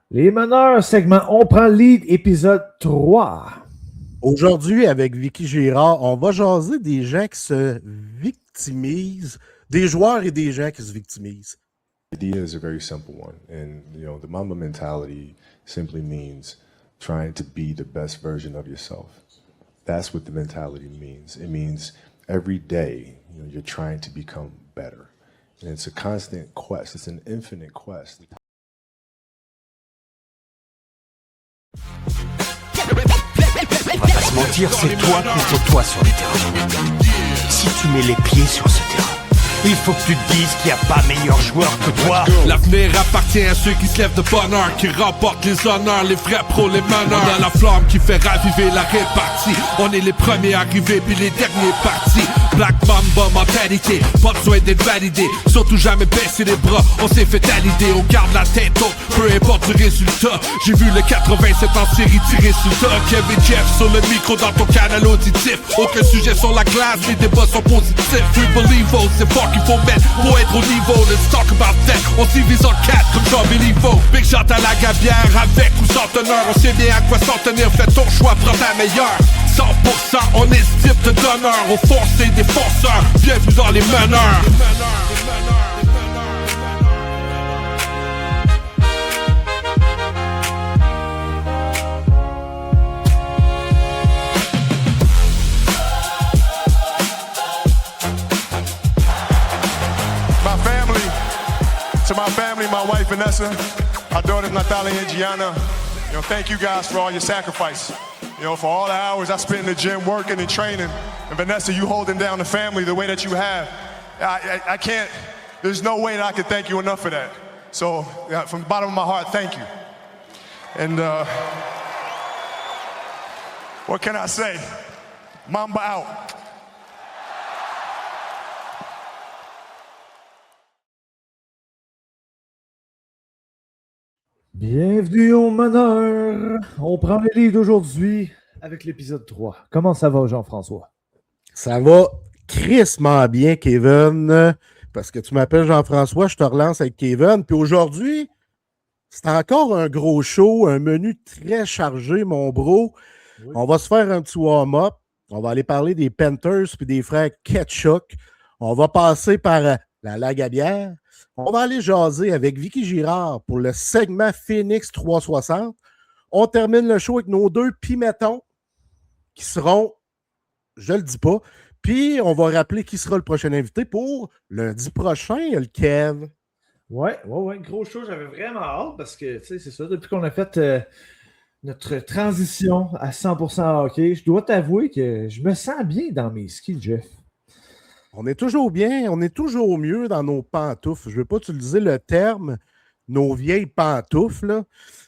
Les meneurs, segment On prend le lead, épisode 3. Aujourd'hui, avec Vicky Girard, on va jaser des gens qui se victimisent, des joueurs et des gens qui se victimisent. The idea is a very simple one, and the Mamba mentality simply means trying to be the best version of yourself. That's what the mentality means. It means every day, you're trying to become better, and it's a constant quest. It's an infinite quest. On va pas se mentir, c'est toi contre toi sur le terrain. Si tu mets les pieds sur ce terrain, il faut que tu te dises qu'il n'y a pas meilleur joueur que toi. L'avenir appartient à ceux qui se lèvent de bonne heure, qui remportent les honneurs, les vrais pros, les meneurs. On a la flamme qui fait raviver la répartie. On est les premiers arrivés puis les derniers partis. Black Mamba mentalité, pas besoin d'être validé. Surtout jamais baisser les bras, on s'est fait à l'idée. On garde la tête haute, peu importe le résultat. J'ai vu le 87 en série tirer sur le tas. Kevin Jeff sur le micro dans ton canal auditif. Aucun sujet sur la classe, les débats sont positifs. We believe, c'est fort qu'il faut mettre pour être au niveau. Let's talk about that, on se divise en 4 comme Jean Béliveau. Big shot à la gabière, avec ou sans teneur. On sait bien à quoi s'en tenir, fais ton choix, prends ta meilleure. 100%, on est ce type de donneur. Au fond c'est des forceurs, bienvenue dans les meneurs. To my family, my wife Vanessa, our daughters Natalia and Gianna, thank you guys for all your sacrifice. For all the hours I spent in the gym working and training. And Vanessa, you holding down the family the way that you have. I can't, there's no way that I can thank you enough for that. So from the bottom of my heart, thank you. And what can I say? Mamba out. Bienvenue aux meneurs. On prend le lead aujourd'hui avec l'épisode 3. Comment ça va, Jean-François? Ça va crissement bien, Kevin, parce que tu m'appelles Jean-François, je te relance avec Kevin. Puis aujourd'hui, c'est encore un gros show, un menu très chargé, mon bro. Oui. On va se faire un petit warm-up. On va aller parler des Panthers puis des frères Ketchuk. On va passer par la Lagabière. On va aller jaser avec Vicky Girard pour le segment Phoenix 360. On termine le show avec nos deux pimétons qui seront, je le dis pas, puis on va rappeler qui sera le prochain invité pour lundi prochain, le Kev. Ouais, gros show, j'avais vraiment hâte parce que, tu sais, c'est ça, depuis qu'on a fait notre transition à 100% hockey, je dois t'avouer que je me sens bien dans mes skis, Jeff. On est toujours bien, on est toujours mieux dans nos pantoufles. Je ne veux pas utiliser le terme nos vieilles pantoufles, là,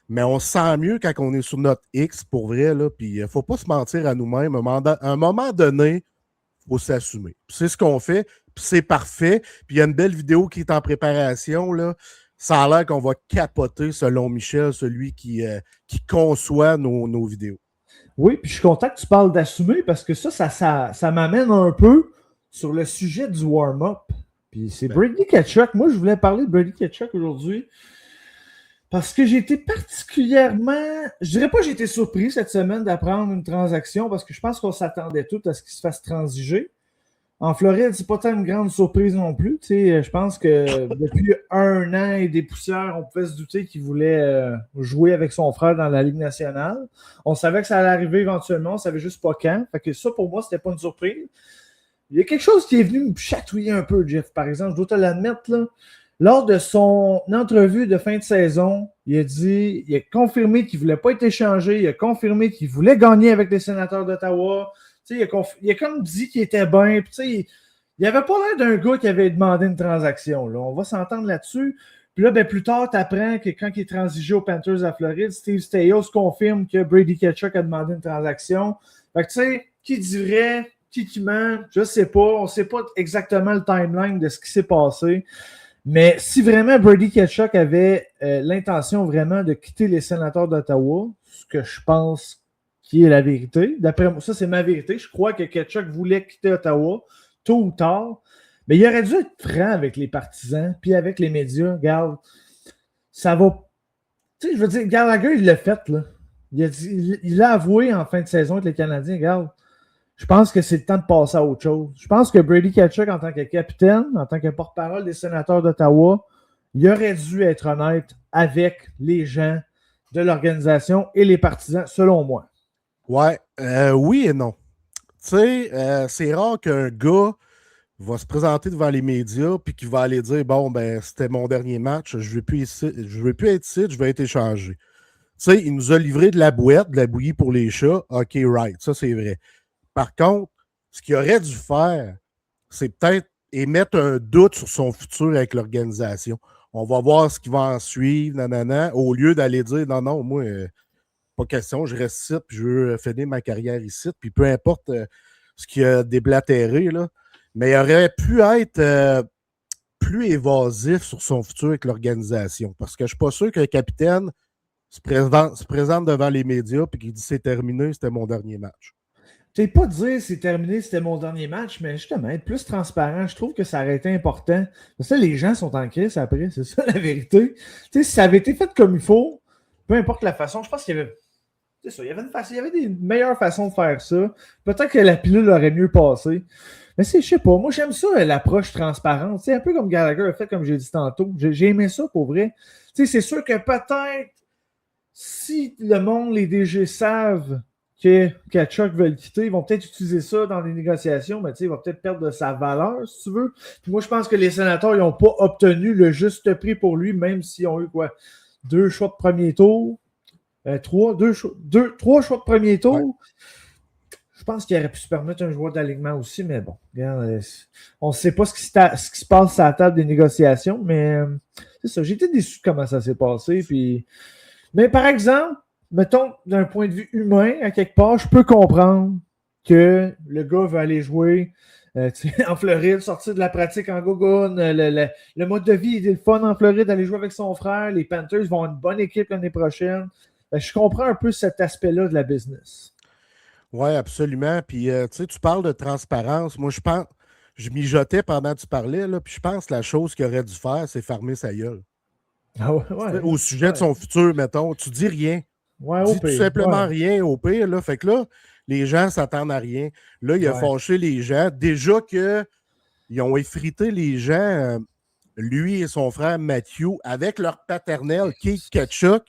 mais on se sent mieux quand on est sur notre X pour vrai. Puis il ne faut pas se mentir à nous-mêmes. À un moment donné, il faut s'assumer. Puis c'est ce qu'on fait, puis c'est parfait. Puis il y a une belle vidéo qui est en préparation. Là. Ça a l'air qu'on va capoter, selon Michel, celui qui conçoit nos vidéos. Oui, puis je suis content que tu parles d'assumer parce que ça m'amène un peu sur le sujet du warm-up. Puis c'est Brady Ketchuk. Moi, je voulais parler de Brady Ketchuk aujourd'hui parce que j'ai été particulièrement... Je dirais pas que j'ai été surpris cette semaine d'apprendre une transaction parce que je pense qu'on s'attendait tous à ce qu'il se fasse transiger. En Floride, c'est pas tant une grande surprise non plus. Tu sais, je pense que depuis 1 an et des poussières, on pouvait se douter qu'il voulait jouer avec son frère dans la Ligue nationale. On savait que ça allait arriver éventuellement, on savait juste pas quand. Fait que ça, pour moi, c'était pas une surprise. Il y a quelque chose qui est venu me chatouiller un peu, Jeff. Par exemple, je dois te l'admettre, là. Lors de son entrevue de fin de saison, il a confirmé qu'il ne voulait pas être échangé. Il a confirmé qu'il voulait gagner avec les Sénateurs d'Ottawa. Il a comme dit qu'il était bien. Il n'avait pas l'air d'un gars qui avait demandé une transaction. Là. On va s'entendre là-dessus. Puis là, plus tard, tu apprends que quand il est transigé aux Panthers à Floride, Steve Staios confirme que Brady Ketchuk a demandé une transaction. Fait que tu sais, qui dirait... Qui ment, je ne sais pas. On ne sait pas exactement le timeline de ce qui s'est passé. Mais si vraiment Brady Ketchuk avait l'intention vraiment de quitter les Sénateurs d'Ottawa, ce que je pense qui est la vérité, d'après moi, ça c'est ma vérité, je crois que Ketchuk voulait quitter Ottawa tôt ou tard, mais il aurait dû être franc avec les partisans puis avec les médias. Regarde, ça va Tu sais, je veux dire, Gallagher, il l'a fait, là. Il l'a avoué en fin de saison avec les Canadiens. Regarde, je pense que c'est le temps de passer à autre chose. Je pense que Brady Tkachuk, en tant que capitaine, en tant que porte-parole des sénateurs d'Ottawa, il aurait dû être honnête avec les gens de l'organisation et les partisans, selon moi. Ouais, oui et non. Tu sais, c'est rare qu'un gars va se présenter devant les médias puis qu'il va aller dire bon, ben, c'était mon dernier match, je ne veux plus être ici, je vais être échangé. Tu sais, il nous a livré de la bouette, de la bouillie pour les chats. OK, right, ça c'est vrai. Par contre, ce qu'il aurait dû faire, c'est peut-être émettre un doute sur son futur avec l'organisation. On va voir ce qui va en suivre, nanana, au lieu d'aller dire non, non, moi, pas question, je reste ici, puis je veux finir ma carrière ici, puis peu importe ce qu'il a déblatéré, là. Mais il aurait pu être plus évasif sur son futur avec l'organisation. Parce que je ne suis pas sûr que le capitaine se présente devant les médias et qu'il dit c'est terminé, c'était mon dernier match. Tu sais, pas dire c'est terminé, c'était mon dernier match, mais justement, être plus transparent, je trouve que ça aurait été important. Parce que les gens sont en crise après, c'est ça la vérité. Tu sais, si ça avait été fait comme il faut, peu importe la façon, je pense qu'il y avait. C'est ça, il y avait des meilleures façons de faire ça. Peut-être que la pilule aurait mieux passé. Mais je sais pas, moi j'aime ça, l'approche transparente. C'est un peu comme Gallagher a fait, comme j'ai dit tantôt. J'ai aimé ça pour vrai. Tu sais, c'est sûr que peut-être, si le monde, les DG savent que Tkachuk veut le quitter, ils vont peut-être utiliser ça dans les négociations, mais tu sais, il va peut-être perdre de sa valeur, si tu veux. Puis moi, je pense que les sénateurs, ils n'ont pas obtenu le juste prix pour lui, même s'ils ont eu quoi? 2 choix de premier tour. 3 choix de premier tour. Ouais. Je pense qu'il aurait pu se permettre un joueur d'alignement aussi, mais bon, regarde, on ne sait pas ce qui se passe à la table des négociations, mais c'est ça. J'ai été déçu de comment ça s'est passé. Puis... Mais par exemple, mettons, d'un point de vue humain, à quelque part, je peux comprendre que le gars veut aller jouer en Floride, sortir de la pratique en gogoune. Le mode de vie est le fun en Floride, aller jouer avec son frère. Les Panthers vont avoir une bonne équipe l'année prochaine. Je comprends un peu cet aspect-là de la business. Oui, absolument. Puis, tu parles de transparence. Moi, je mijotais pendant que tu parlais, là, puis je pense que la chose qu'il aurait dû faire, c'est fermer sa gueule. Ah ouais, au sujet de son futur, mettons, tu dis rien. Ouais, dis tout simplement rien au pire. Là. Fait que là, les gens s'attendent à rien. Là, il a fâché les gens. Déjà qu'ils ont effrité les gens, lui et son frère Matthew, avec leur paternel, Keith Tkachuk,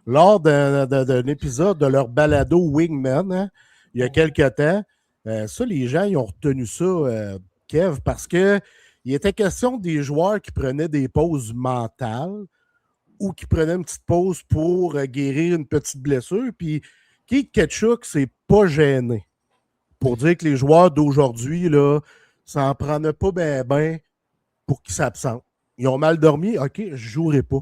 lors d'un épisode de leur balado Wingman, hein, il y a quelques temps. Ça, les gens, ils ont retenu ça, Kev, parce qu'il était question des joueurs qui prenaient des pauses mentales ou qui prenaient une petite pause pour guérir une petite blessure. Puis Keith Tkachuk, c'est pas gêné pour dire que les joueurs d'aujourd'hui, là, ça en prenait pas ben pour qu'ils s'absentent. Ils ont mal dormi, OK, je jouerai pas.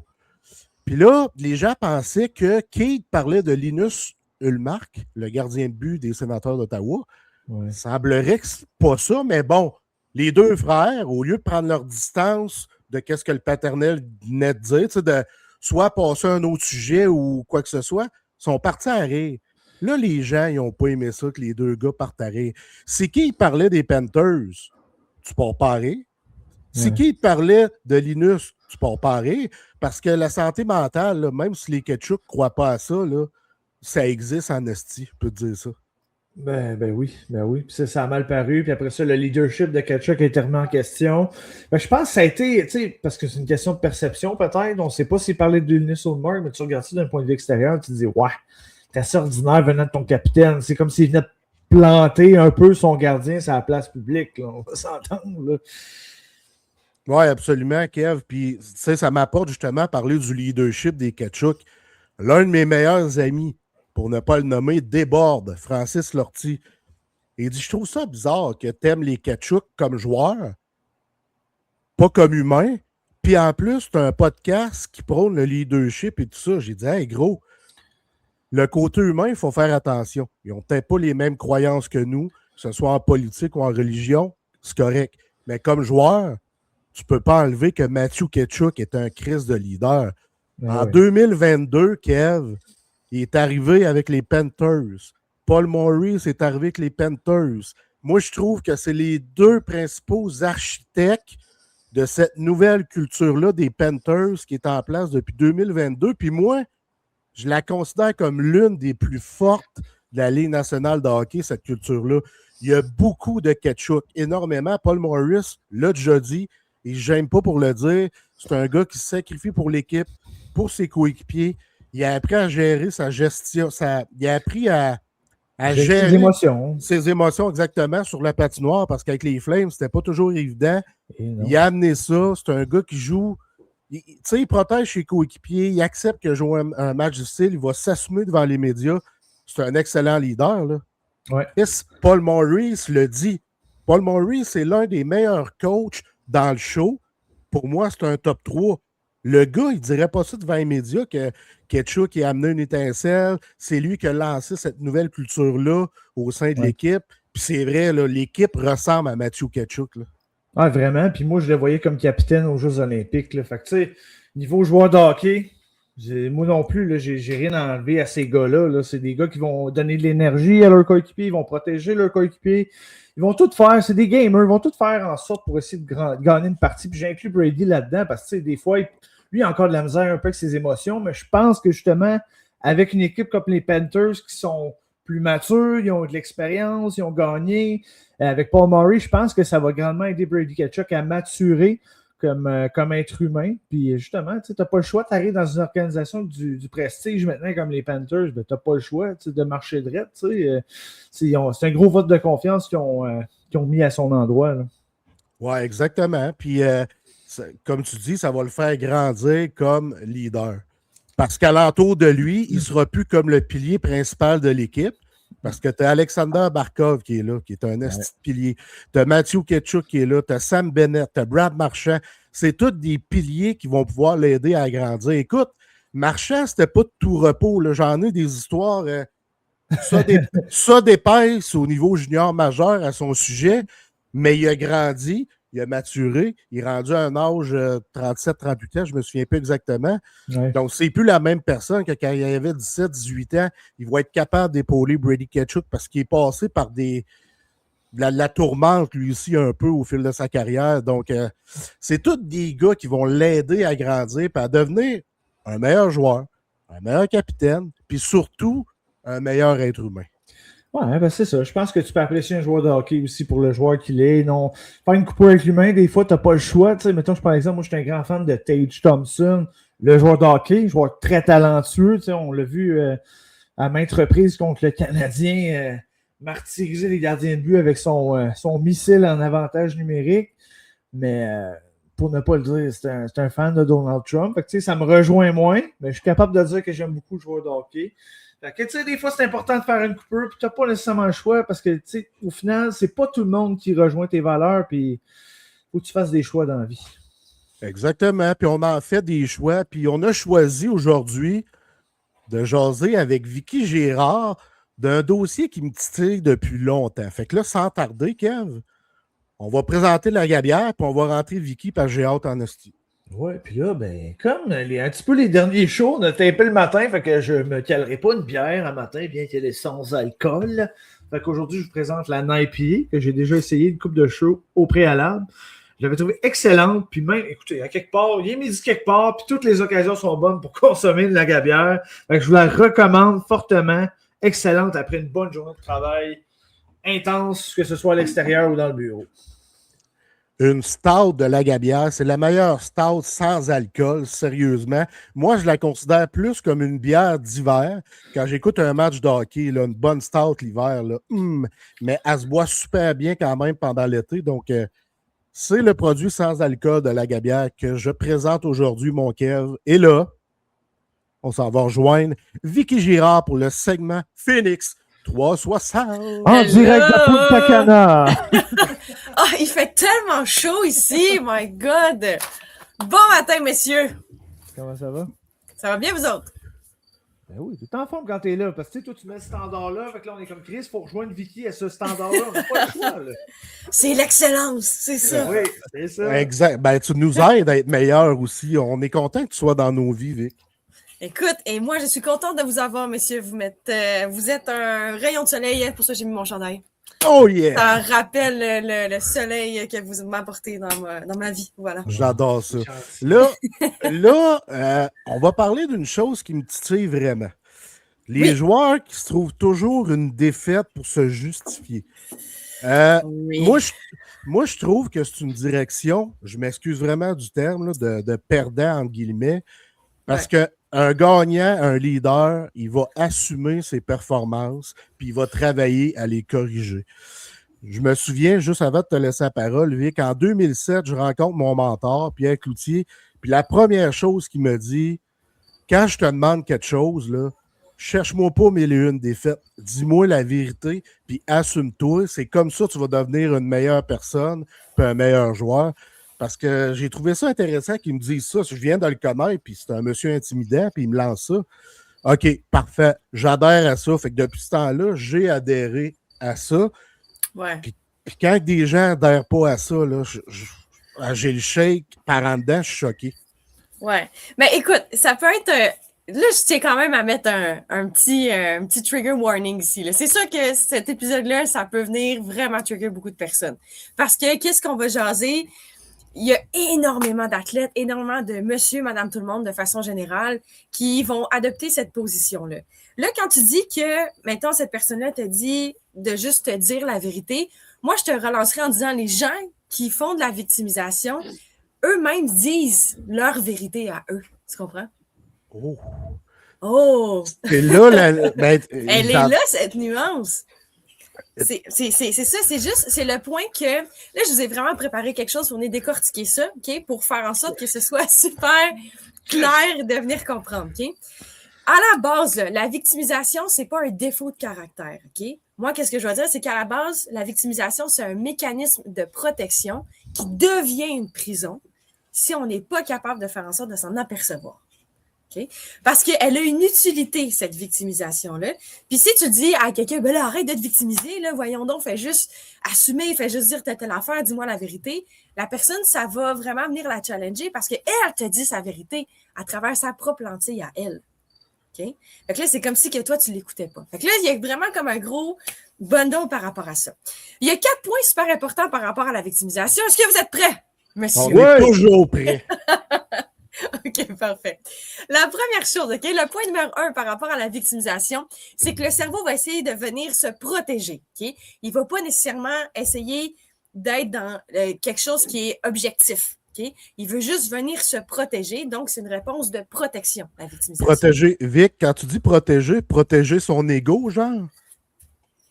Puis là, les gens pensaient que Keith parlait de Linus Ullmark, le gardien de but des Sénateurs d'Ottawa. Ouais. Il semblerait que c'est pas ça, mais bon, les deux frères, au lieu de prendre leur distance de qu'est-ce que le paternel venait de dire, de soit passer à un autre sujet ou quoi que ce soit, sont partis à rire. Là, les gens, ils n'ont pas aimé ça que les deux gars partent à rire. C'est qui parlait des Panthers? Tu pars pas à rire. C'est qui parlait de Linus? Tu pars pas à rire. Parce que la santé mentale, là, même si les Tkachuk ne croient pas à ça, là, ça existe en esti, je peux te dire ça. Ben oui. Puis ça a mal paru. Puis après ça, le leadership de Tkachuk a été remis en question. Ben, je pense que ça a été, tu sais, parce que c'est une question de perception peut-être. On ne sait pas s'il parlait de Linus Ullmark, mais tu regardes ça d'un point de vue extérieur, tu te dis, ouais, t'es assez ordinaire venant de ton capitaine. C'est comme s'il venait de planter un peu son gardien sur la place publique. Là. On va s'entendre, là. Oui, absolument, Kev. Puis, tu sais, ça m'apporte justement à parler du leadership des Tkachuk. L'un de mes meilleurs amis, pour ne pas le nommer, déborde, Francis Lortie. Il dit, je trouve ça bizarre que t'aimes les Tkachuk comme joueurs, pas comme humains. Puis en plus, t'as un podcast qui prône le leadership et tout ça. J'ai dit, hey gros, le côté humain, il faut faire attention. Ils n'ont peut-être pas les mêmes croyances que nous, que ce soit en politique ou en religion, c'est correct. Mais comme joueur, tu ne peux pas enlever que Matthew Tkachuk est un Christ de leader. En 2022, Kev, il est arrivé avec les Panthers. Paul Maurice est arrivé avec les Panthers. Moi, je trouve que c'est les deux principaux architectes de cette nouvelle culture-là des Panthers qui est en place depuis 2022. Puis moi, je la considère comme l'une des plus fortes de la Ligue nationale de hockey, cette culture-là. Il y a beaucoup de Tkachuk, énormément. Paul Maurice l'a déjà dit, et je n'aime pas pour le dire, c'est un gars qui se sacrifie pour l'équipe, pour ses coéquipiers. Il a appris à gérer sa gestion, il a appris à gérer ses émotions exactement sur la patinoire, parce qu'avec les Flames, c'était pas toujours évident. Il a amené ça. C'est un gars qui joue. Il protège ses coéquipiers, il accepte que joue un match difficile, il va s'assumer devant les médias. C'est un excellent leader. Là. Ouais. Paul Maurice le dit. Paul Maurice est l'un des meilleurs coachs dans le show. Pour moi, c'est un top 3. Le gars, il ne dirait pas ça devant les médias que Tkachuk a amené une étincelle. C'est lui qui a lancé cette nouvelle culture-là au sein de l'équipe. Puis c'est vrai, là, l'équipe ressemble à Matthew Tkachuk. Là. Ah, vraiment. Puis moi, je le voyais comme capitaine aux Jeux olympiques. Là. Fait que, tu sais, niveau joueur de hockey, moi non plus, là, j'ai rien à enlever à ces gars-là. Là. C'est des gars qui vont donner de l'énergie à leurs coéquipiers, ils vont protéger leurs coéquipiers. Ils vont tout faire, c'est des gamers, ils vont tout faire en sorte pour essayer de gagner une partie. Puis j'inclus Brady là-dedans parce que, tu sais, des fois, lui, il a encore de la misère un peu avec ses émotions, mais je pense que justement, avec une équipe comme les Panthers qui sont plus matures, ils ont de l'expérience, ils ont gagné. Avec Paul Murray, je pense que ça va grandement aider Brady Tkachuk à maturer comme être humain. Puis justement, tu n'as pas le choix, tu arrives dans une organisation du prestige maintenant comme les Panthers, ben, tu n'as pas le choix de marcher droit. C'est un gros vote de confiance qu'ils ont mis à son endroit. Oui, exactement. Puis, comme tu dis, ça va le faire grandir comme leader. Parce qu'alentour de lui, il ne sera plus comme le pilier principal de l'équipe. Parce que tu as Alexander Barkov qui est là, qui est un esti de pilier. Tu as Matthew Tkachuk qui est là, tu as Sam Bennett, tu as Brad Marchand. C'est tous des piliers qui vont pouvoir l'aider à grandir. Écoute, Marchand, c'était pas de tout repos. Là. J'en ai des histoires ça d'épaisse au niveau junior majeur à son sujet, mais il a grandi. Il a maturé, il est rendu à un âge 37-38 ans, je ne me souviens plus exactement. Ouais. Donc, c'est plus la même personne que quand il avait 17-18 ans. Il va être capable d'épauler Brady Tkachuk parce qu'il est passé par la tourmente, lui aussi, un peu au fil de sa carrière. Donc, c'est tous des gars qui vont l'aider à grandir et à devenir un meilleur joueur, un meilleur capitaine, puis surtout, un meilleur être humain. Ouais, ben c'est ça. Je pense que tu peux apprécier un joueur de hockey aussi pour le joueur qu'il est. Non, faire une coupure avec l'humain, des fois, tu n'as pas le choix. Tu sais, mettons, par exemple, moi, je suis un grand fan de Tage Thompson, le joueur de hockey, joueur très talentueux. Tu sais, on l'a vu à maintes reprises contre le Canadien martyriser les gardiens de but avec son missile en avantage numérique. Mais pour ne pas le dire, c'est un fan de Donald Trump. Fait que, tu sais, ça me rejoint moins, mais je suis capable de dire que j'aime beaucoup le joueur de hockey. Fait que, tu sais, des fois, c'est important de faire une coupure, puis tu n'as pas nécessairement le choix parce que, tu sais, au final, c'est pas tout le monde qui rejoint tes valeurs, puis il faut que tu fasses des choix dans la vie. Exactement. Puis on en fait des choix, puis on a choisi aujourd'hui de jaser avec Vicky Gérard d'un dossier qui me titille depuis longtemps. Fait que là, sans tarder, Kev, on va présenter la gabière, puis on va rentrer Vicky, parce que j'ai hâte en hostie. Ouais, puis là, ben, comme un petit peu les derniers shows, on a tapé le matin, fait que je me calerai pas une bière un matin, bien qu'elle est sans alcool. Fait qu'aujourd'hui, je vous présente la IPA, que j'ai déjà essayé une coupe de show au préalable. Je l'avais trouvée excellente, puis même, écoutez, à quelque part, il est midi quelque part, puis toutes les occasions sont bonnes pour consommer de la gabière. Fait que je vous la recommande fortement. Excellente après une bonne journée de travail intense, que ce soit à l'extérieur ou dans le bureau. Une stout de la gabière, c'est la meilleure stout sans alcool, sérieusement. Moi, je la considère plus comme une bière d'hiver. Quand j'écoute un match de hockey, là, une bonne stout l'hiver, là, mais elle se boit super bien quand même pendant l'été. Donc, c'est le produit sans alcool de la gabière que je présente aujourd'hui, mon Kev. Et là, on s'en va rejoindre Vicky Girard pour le segment Phoenix 360. En direct de Punta Cana. Oh, il fait tellement chaud ici, my God! Bon matin, messieurs! Comment ça va? Ça va bien, vous autres? Ben oui, t'es en forme quand t'es là, parce que tu sais, toi, tu mets ce standard-là, fait que là, on est comme Chris, faut rejoindre Vicky à ce standard-là, on n'a pas le choix, là. C'est l'excellence, c'est ça! Oui, c'est ça. Exact. Ben, tu nous aides à être meilleurs aussi. On est content que tu sois dans nos vies, Vic. Écoute, et moi, je suis contente de vous avoir, messieurs. Vous êtes un rayon de soleil, pour ça j'ai mis mon chandail. Oh yeah! Ça rappelle le soleil que vous m'apportez dans ma vie. Voilà. J'adore ça. Là, on va parler d'une chose qui me titille vraiment. Les joueurs qui se trouvent toujours une défaite pour se justifier. Oui. Moi, je trouve que c'est une direction, je m'excuse vraiment du terme, là, de perdant, entre guillemets, parce que un gagnant, un leader, il va assumer ses performances, puis il va travailler à les corriger. Je me souviens, juste avant de te laisser la parole, Vic, en 2007, je rencontre mon mentor, Pierre Cloutier, puis la première chose qu'il me dit, quand je te demande quelque chose, là, cherche-moi pas mille et une défaites. Dis-moi la vérité, puis assume-toi. C'est comme ça que tu vas devenir une meilleure personne, puis un meilleur joueur. Parce que j'ai trouvé ça intéressant qu'il me dise ça. Je viens de le connaître, puis c'est un monsieur intimidant, puis il me lance ça. OK, parfait. J'adhère à ça. Fait que depuis ce temps-là, j'ai adhéré à ça. Ouais. Puis quand des gens n'adhèrent pas à ça, là, j'ai le shake par en dedans, je suis choqué. Ouais. Mais écoute, ça peut être. Là, je tiens quand même à mettre un petit trigger warning ici. Là. C'est sûr que cet épisode-là, ça peut venir vraiment trigger beaucoup de personnes. Parce que qu'est-ce qu'on va jaser? Il y a énormément d'athlètes, énormément de monsieur, madame, tout le monde, de façon générale, qui vont adopter cette position-là. Là, quand tu dis que, maintenant, cette personne-là te dit de juste te dire la vérité, moi, je te relancerai en disant les gens qui font de la victimisation, eux-mêmes disent leur vérité à eux. Tu comprends? Oh! Oh! Et là, Elle est là, cette nuance. C'est ça, c'est le point que, là, je vous ai vraiment préparé quelque chose pour venir décortiquer ça, OK, pour faire en sorte que ce soit super clair de venir comprendre, OK? À la base, là, la victimisation, c'est pas un défaut de caractère, OK? Moi, qu'est-ce que je veux dire, c'est qu'à la base, la victimisation, c'est un mécanisme de protection qui devient une prison si on n'est pas capable de faire en sorte de s'en apercevoir. Okay? Parce qu'elle a une utilité, cette victimisation-là. Puis si tu dis à quelqu'un, ben là, arrête de te victimiser, là, voyons donc, fais juste assumer, fais juste dire telle affaire, dis-moi la vérité, la personne, ça va vraiment venir la challenger parce qu'elle te dit sa vérité à travers sa propre lentille à elle. Okay? Fait que là, c'est comme si que toi, tu l'écoutais pas. Fait que là, il y a vraiment comme un gros bundle par rapport à ça. Il y a 4 points super importants par rapport à la victimisation. Est-ce que vous êtes prêts, monsieur? On est toujours prêt. OK, parfait. La première chose, OK, le point numéro 1 par rapport à la victimisation, c'est que le cerveau va essayer de venir se protéger, OK? Il ne va pas nécessairement essayer d'être dans quelque chose qui est objectif, OK? Il veut juste venir se protéger, donc c'est une réponse de protection, la victimisation. Protéger, Vic, quand tu dis protéger son ego, genre?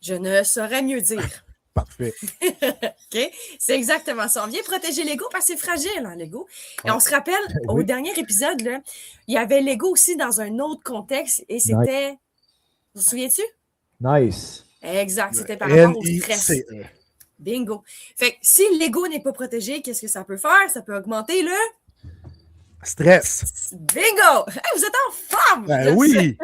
Je ne saurais mieux dire. Parfait. OK? C'est exactement ça. On vient protéger l'ego parce que c'est fragile, hein, l'ego. Et on se rappelle, au dernier épisode, là, il y avait l'ego aussi dans un autre contexte et c'était... Vous vous souvenez-tu? Nice. Exact. C'était par rapport au stress. NICE. Bingo. Fait que si l'ego n'est pas protégé, qu'est-ce que ça peut faire? Ça peut augmenter le... Stress. Bingo! Hey, vous êtes en forme! Ben oui!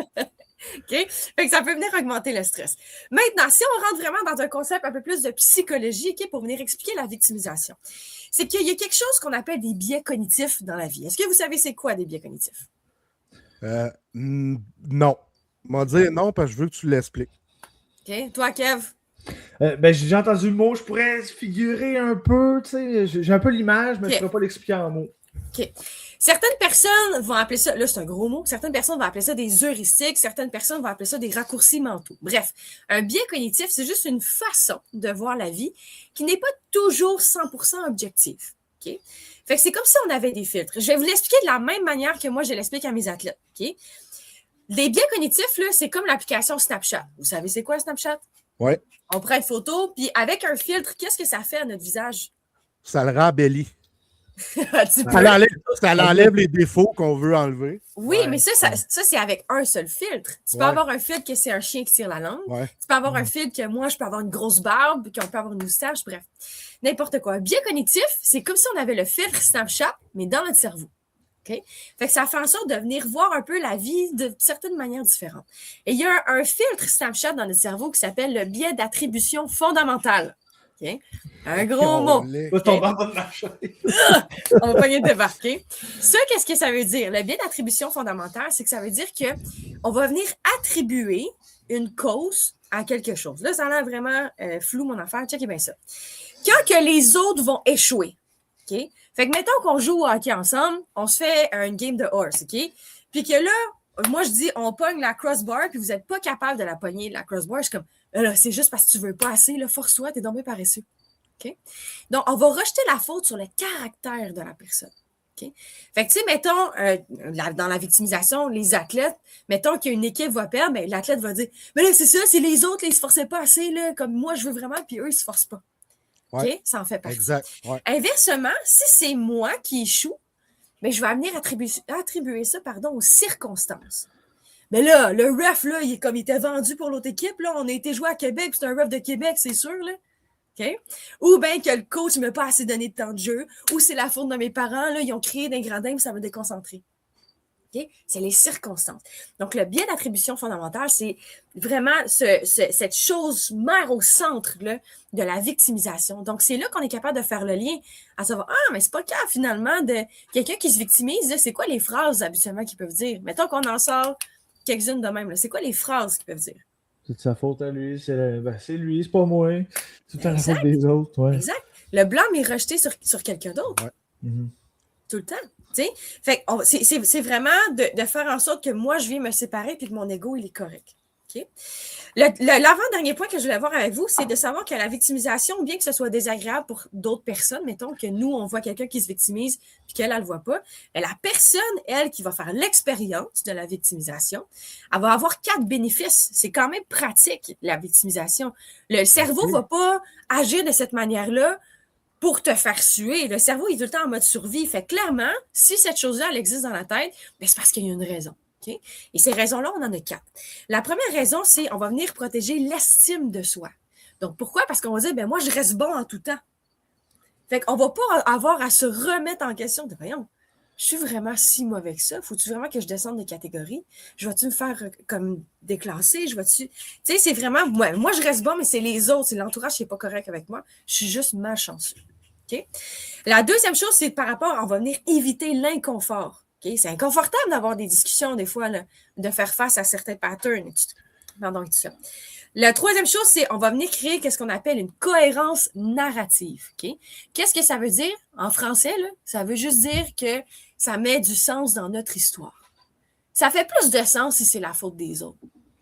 OK? Fait que ça peut venir augmenter le stress. Maintenant, si on rentre vraiment dans un concept un peu plus de psychologie, OK, pour venir expliquer la victimisation, c'est qu'il y a quelque chose qu'on appelle des biais cognitifs dans la vie. Est-ce que vous savez c'est quoi des biais cognitifs? Non. M'en dire non parce que je veux que tu l'expliques. OK? Toi, Kev? Ben, j'ai entendu le mot, je pourrais figurer un peu, tu sais, j'ai un peu l'image, mais je ne pourrais pas l'expliquer en mots. OK. Certaines personnes vont appeler ça, là c'est un gros mot, certaines personnes vont appeler ça des heuristiques, certaines personnes vont appeler ça des raccourcis mentaux. Bref, un biais cognitif, c'est juste une façon de voir la vie qui n'est pas toujours 100% objective. OK? Fait que c'est comme si on avait des filtres. Je vais vous l'expliquer de la même manière que moi je l'explique à mes athlètes. OK? Les biais cognitifs, là, c'est comme l'application Snapchat. Vous savez c'est quoi Snapchat? Oui. On prend une photo, puis avec un filtre, qu'est-ce que ça fait à notre visage? Ça le rembellit. Tu peux. Ça l'enlève les défauts qu'on veut enlever. Oui, mais ça c'est avec un seul filtre. Tu peux avoir un filtre que c'est un chien qui tire la langue. Ouais. Tu peux avoir un filtre que moi, je peux avoir une grosse barbe, qu'on peut avoir une moustache, bref. N'importe quoi. Un biais cognitif, c'est comme si on avait le filtre Snapchat, mais dans notre cerveau. OK? Fait que ça fait en sorte de venir voir un peu la vie de certaines manières différentes. Et il y a un filtre Snapchat dans notre cerveau qui s'appelle le biais d'attribution fondamentale. Okay? Un gros mot. Va tomber en bas de ma chaise. On va pas y débarquer. Ça, qu'est-ce que ça veut dire? Le biais d'attribution fondamentale, c'est que ça veut dire qu'on va venir attribuer une cause à quelque chose. Là, ça a l'air vraiment flou, mon affaire. Checkez bien ça. Quand que les autres vont échouer, OK? Fait que mettons qu'on joue au hockey ensemble, on se fait une game de horse, OK? Puis que là, moi, je dis, on pogne la crossbar, puis vous n'êtes pas capable de la pogner, la crossbar. Je suis comme, là, c'est juste parce que tu veux pas assez, là, force-toi, t'es donc bien paresseux. OK? Donc, on va rejeter la faute sur le caractère de la personne. OK? Fait que, tu sais, mettons, dans la victimisation, les athlètes, mettons qu'une équipe va perdre, ben, l'athlète va dire, mais là, c'est ça, c'est les autres, là, ils se forçaient pas assez, là, comme moi, je veux vraiment, puis eux, ils se forcent pas. Ouais. OK? Ça en fait partie. Exact. Ouais. Inversement, si c'est moi qui échoue, ben, je vais venir attribuer ça aux circonstances. Mais là, le ref, là, il était vendu pour l'autre équipe. Là, on a été joué à Québec, c'est un ref de Québec, c'est sûr. Là. Okay? Ou bien que le coach ne m'a pas assez donné de temps de jeu, ou c'est la faute de mes parents, là, ils ont créé des gradins, ça m'a déconcentré. Okay? C'est les circonstances. Donc, le biais d'attribution fondamentale, c'est vraiment cette chose mère au centre là, de la victimisation. Donc, c'est là qu'on est capable de faire le lien à savoir, mais c'est pas le cas finalement de quelqu'un qui se victimise. Là, c'est quoi les phrases habituellement qu'ils peuvent dire? Mettons qu'on en sort quelques-unes de même. Là. C'est quoi les phrases qu'ils peuvent dire? C'est de sa faute à lui, c'est lui, c'est pas moi. C'est tout la faute des autres. Ouais. Exact. Le blâme est rejeté sur quelqu'un d'autre. Ouais. Mm-hmm. Tout le temps. T'sais? Fait que c'est vraiment de faire en sorte que moi, je viens me séparer et que mon ego, il est correct. Okay? L'avant-dernier point que je voulais voir avec vous, c'est de savoir que la victimisation, bien que ce soit désagréable pour d'autres personnes, mettons que nous, on voit quelqu'un qui se victimise puis qu'elle ne le voit pas, mais la personne, elle, qui va faire l'expérience de la victimisation, elle va avoir 4 bénéfices. C'est quand même pratique, la victimisation. Le cerveau ne va pas agir de cette manière-là pour te faire suer. Le cerveau est tout le temps en mode survie. Fait clairement, si cette chose-là, elle existe dans la tête, ben c'est parce qu'il y a une raison. Okay? Et ces raisons-là, on en a 4. La première raison, c'est on va venir protéger l'estime de soi. Donc, pourquoi? Parce qu'on va dire, ben moi, je reste bon en tout temps. Fait qu'on va pas avoir à se remettre en question de, voyons, je suis vraiment si mauvais que ça? Faut-tu vraiment que je descende de catégorie? Je vais-tu me faire comme déclasser? Tu sais, c'est vraiment, moi, je reste bon, mais c'est les autres, c'est l'entourage qui n'est pas correct avec moi. Je suis juste malchanceux. Okay? La deuxième chose, c'est par rapport, on va venir éviter l'inconfort. Okay? C'est inconfortable d'avoir des discussions, des fois, là, de faire face à certains patterns. Pardon, tout ça. La troisième chose, c'est on va venir créer ce qu'on appelle une cohérence narrative. Okay? Qu'est-ce que ça veut dire en français? Là? Ça veut juste dire que ça met du sens dans notre histoire. Ça fait plus de sens si c'est la faute des autres.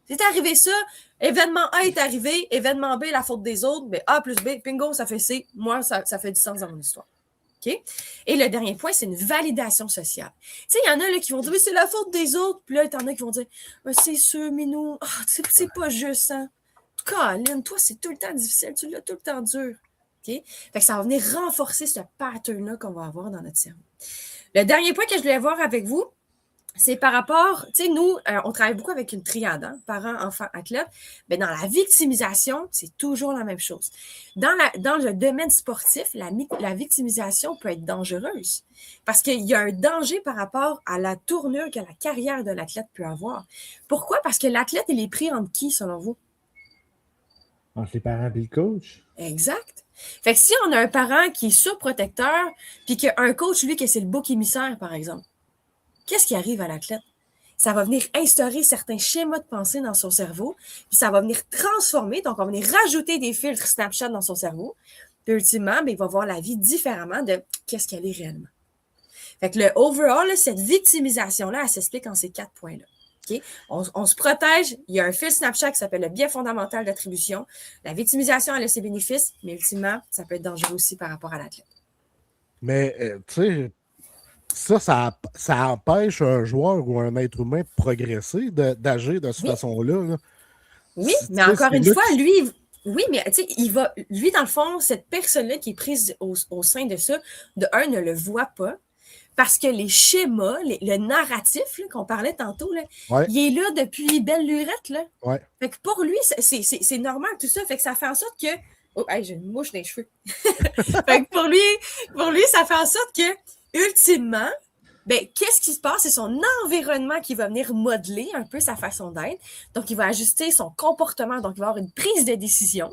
C'est arrivé ça, événement A est arrivé, événement B, la faute des autres, mais A plus B, bingo, ça fait C. Moi, ça fait du sens dans mon histoire. Okay? Et le dernier point, c'est une validation sociale. Tu sais, il y en a là, qui vont dire, mais c'est la faute des autres. Puis là, il y en a qui vont dire, c'est sûr, Minou, c'est pas juste, hein. Colin, toi, c'est tout le temps difficile, tu l'as tout le temps dur. Okay? Fait que ça va venir renforcer ce pattern-là qu'on va avoir dans notre cerveau. Le dernier point que je voulais voir avec vous, c'est par rapport, tu sais, nous, on travaille beaucoup avec une triade, hein, parents, enfants, athlètes. Mais dans la victimisation, c'est toujours la même chose. Dans le domaine sportif, la victimisation peut être dangereuse parce qu'il y a un danger par rapport à la tournure que la carrière de l'athlète peut avoir. Pourquoi? Parce que l'athlète, il est pris entre qui, selon vous? Entre les parents et le coach. Exact. Fait que si on a un parent qui est surprotecteur, puis qu'un coach, lui, que c'est le bouc émissaire, par exemple, qu'est-ce qui arrive à l'athlète? Ça va venir instaurer certains schémas de pensée dans son cerveau, puis ça va venir transformer, donc on va venir rajouter des filtres Snapchat dans son cerveau, puis ultimement, il va voir la vie différemment de qu'est-ce qu'elle est réellement. Fait que le overall, là, cette victimisation-là, elle s'explique en ces 4 points-là. Okay? On se protège, il y a un fil Snapchat qui s'appelle le biais fondamental d'attribution. La victimisation, elle a ses bénéfices, mais ultimement, ça peut être dangereux aussi par rapport à l'athlète. Mais, tu sais, ça empêche un joueur ou un être humain de progresser, d'agir de cette façon-là. Là. Oui, mais encore une fois, lui, oui, mais tu sais, lui, dans le fond, cette personne-là qui est prise au sein de ça, de un, ne le voit pas, parce que les schémas, le narratif qu'on parlait tantôt, là, il est là depuis belle lurette. Là. Ouais. Fait que pour lui, c'est normal tout ça. Fait que ça fait en sorte que... Oh, hey, j'ai une mouche dans les cheveux. Fait que pour lui, ça fait en sorte que, ultimement, ben, qu'est-ce qui se passe? C'est son environnement qui va venir modeler un peu sa façon d'être. Donc, il va ajuster son comportement. Donc, il va avoir une prise de décision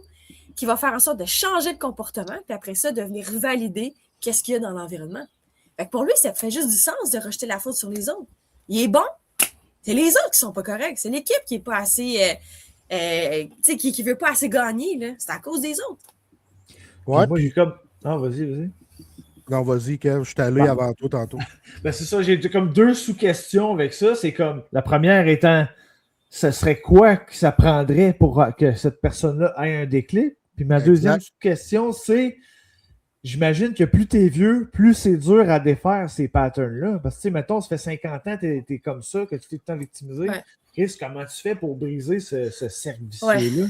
qui va faire en sorte de changer de comportement, puis après ça, de venir valider qu'est-ce qu'il y a dans l'environnement. Fait que pour lui, ça fait juste du sens de rejeter la faute sur les autres. Il est bon, c'est les autres qui sont pas corrects. C'est l'équipe qui est pas assez qui veut pas assez gagner, là, c'est à cause des autres. Ouais. Moi, j'ai comme. Ah, vas-y. Non, vas-y, Kev, je suis allé avant toi tantôt. Ben, c'est ça, j'ai comme 2 sous-questions avec ça. C'est comme la première étant, ce serait quoi que ça prendrait pour que cette personne-là ait un déclic? Puis ma deuxième sous-question, c'est j'imagine que plus t'es vieux, plus c'est dur à défaire ces patterns-là. Parce que, tu sais, mettons, ça fait 50 ans que t'es comme ça, que tu t'es tout le temps victimisé. Ouais. Chris, comment tu fais pour briser ce cercle vicieux-là? Ouais.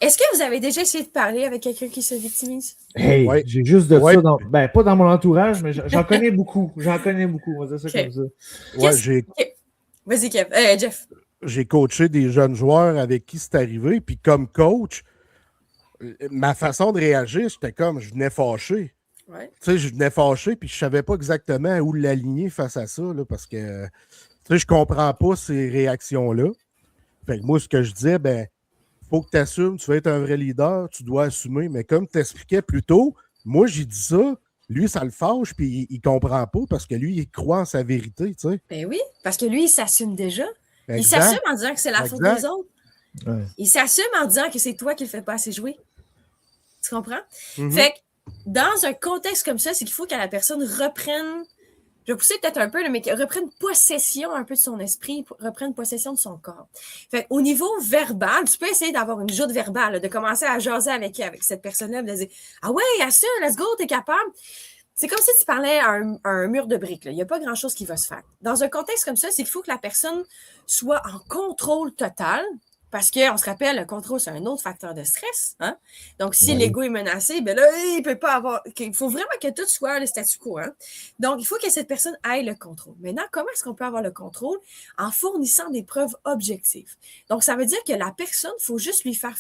Est-ce que vous avez déjà essayé de parler avec quelqu'un qui se victimise? Hey, Ouais. j'ai juste de Ouais. ça dans... Ben, pas dans mon entourage, mais j'en connais beaucoup. On va dire ça comme ça. Ouais, Vas-y, Kev. Jeff. j'ai coaché des jeunes joueurs avec qui c'est arrivé, puis comme coach, ma façon de réagir, c'était comme je venais fâché. Ouais. Tu sais, je venais fâché, puis je savais pas exactement où l'aligner face à ça, là, parce que, tu sais, je comprends pas ces réactions-là. Fait que moi, ce que je disais, ben, faut que tu assumes, tu veux être un vrai leader, tu dois assumer. Mais comme tu expliquais plus tôt, moi, j'ai dit ça, lui, ça le fâche, puis il comprend pas parce que lui, il croit en sa vérité, tu sais. Ben oui, parce que lui, il s'assume déjà. Il Exact. s'assume en disant que c'est la faute des autres. Ouais. Il s'assume en disant que c'est toi qui ne le fais pas assez jouer. Tu comprends? Mhm. Fait que dans un contexte comme ça, c'est qu'il faut que la personne reprenne, je vais pousser peut-être un peu, mais qu'elle reprenne possession un peu de son esprit, reprenne possession de son corps. Fait au niveau verbal, tu peux essayer d'avoir une joute verbale, là, de commencer à jaser avec cette personne-là, de dire « Ah ouais, assure, let's go, t'es capable! » C'est comme si tu parlais à un mur de briques. Là. Il n'y a pas grand-chose qui va se faire. Dans un contexte comme ça, c'est qu'il faut que la personne soit en contrôle total, parce qu'on se rappelle, le contrôle, c'est un autre facteur de stress. Hein? Donc, si l'ego est menacé, ben là, il ne peut pas avoir... Il faut vraiment que tout soit le statu quo. Hein? Donc, il faut que cette personne ait le contrôle. Maintenant, comment est-ce qu'on peut avoir le contrôle? En fournissant des preuves objectives. Donc, ça veut dire que la personne, il faut juste lui faire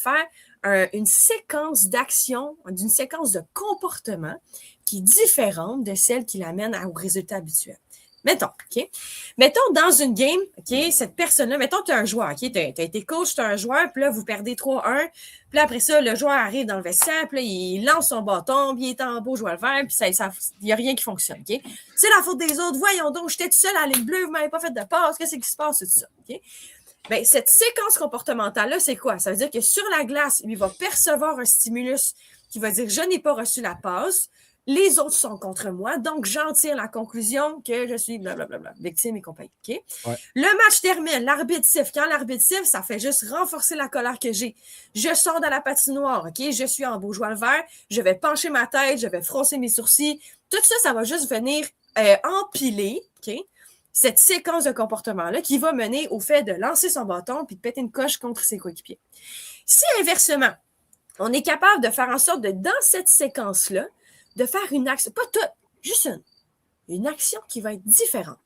une séquence d'actions, d'une séquence de comportement qui est différente de celle qui l'amène au résultat habituel. Mettons, OK? Mettons, dans une game, OK, cette personne-là, mettons, tu es un joueur, OK? Tu as été coach, tu es un joueur, puis là, vous perdez 3-1, puis là, après ça, le joueur arrive dans le vestiaire, puis là, il lance son bâton, puis il est en beau joueur vert, puis il n'y a rien qui fonctionne, OK? C'est la faute des autres, voyons donc, j'étais tout seul à la ligne bleue, vous m'avez pas fait de passe, qu'est-ce qui se passe, tout ça, OK? Bien, cette séquence comportementale-là, c'est quoi? Ça veut dire que sur la glace, il va percevoir un stimulus qui va dire « Je n'ai pas reçu la passe », les autres sont contre moi, donc j'en tire la conclusion que je suis blablabla, victime et compagnie. Okay? Ouais. Le match termine, l'arbitre siffle. Quand l'arbitre siffle, ça fait juste renforcer la colère que j'ai. Je sors de la patinoire, OK? Je suis en beau joueur vert, je vais pencher ma tête, je vais froncer mes sourcils. Tout ça, ça va juste venir empiler, OK? Cette séquence de comportement-là qui va mener au fait de lancer son bâton puis de péter une coche contre ses coéquipiers. Si, inversement, on est capable de faire en sorte de, dans cette séquence-là, de faire une action, pas toute, juste une action qui va être différente.